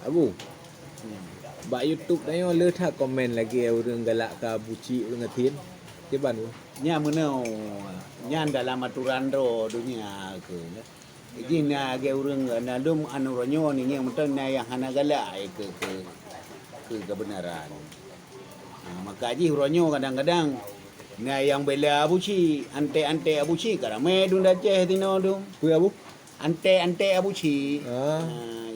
Abu. Bak YouTube tanya le tha komen lagi orang galak ka buci orang ngatin. Tiban bu. Nya menau nyan dalam aturan ro dunia ke. Jadi na ge urang na dum anu ronyo ni yang meten na yang hana galak ke kebenaran. Maka ji ronyo kadang-kadang na yang bela abuci, ante abuci karame dun Aceh tino dum. Ku Abu. Ante abuci.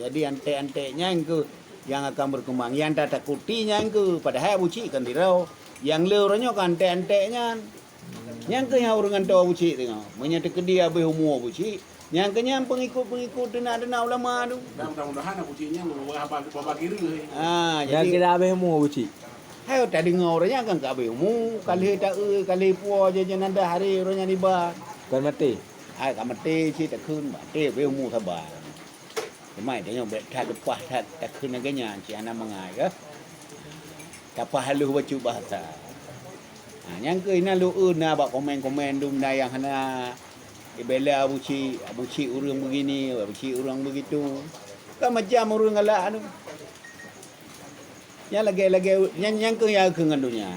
Jadi ante yang ke yang akan berkembang. Yang tak takuti yang ke padahal abuci kan dirau. Yang leuronyo kan ante-antenya. Yang ke yang urang ante abuci tengok. Menyata ke dia be umur abuci. Yang ke yang pengikut-pengikut dena ulama tu. Mudah-mudahan abucinya bapa kiri. Jadi kira be mu buci. Hayo tak dengar orangnya kan ka be umur. Kali tak kali puo je nanda hari orangnya diba. Kan mati. Ai ka mati si tak kun ba te be umur sabar. Mai tengok bet tak lepah tak kun agaknya si anak mengai ke. Tapah halu baca bahasa. Yang ke ina lu na bak komen-komen dum na yang hana ibela abuci urang begini, abuci urang begitu. Kan macam urang galak anu. Yang lagi yang ke ya ke ngandunya.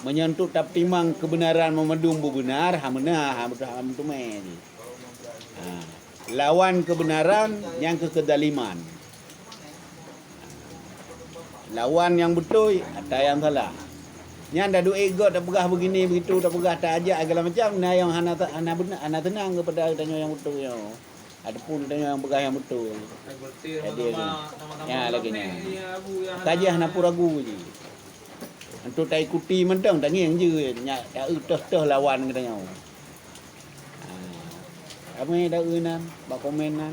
Menyentuh tap timang kebenaran memedum benar hamna ham tu mai. Lawan kebenaran yang ke kedaliman. Lawan yang betul ada yang salah. Yang dah duit ego tak pegah begini begitu tak pegah tak ajak segala macam nah yang hana benar hana tenang kepada tanya yang betul yo. Ada pun tanya yang pegah yang betul. Jadi ya lagi nya. Tajah na puragu je. Untuk tak ikuti mentang tak ngeng je nya tak utah lawan katanya. Kami dah unan bak komenan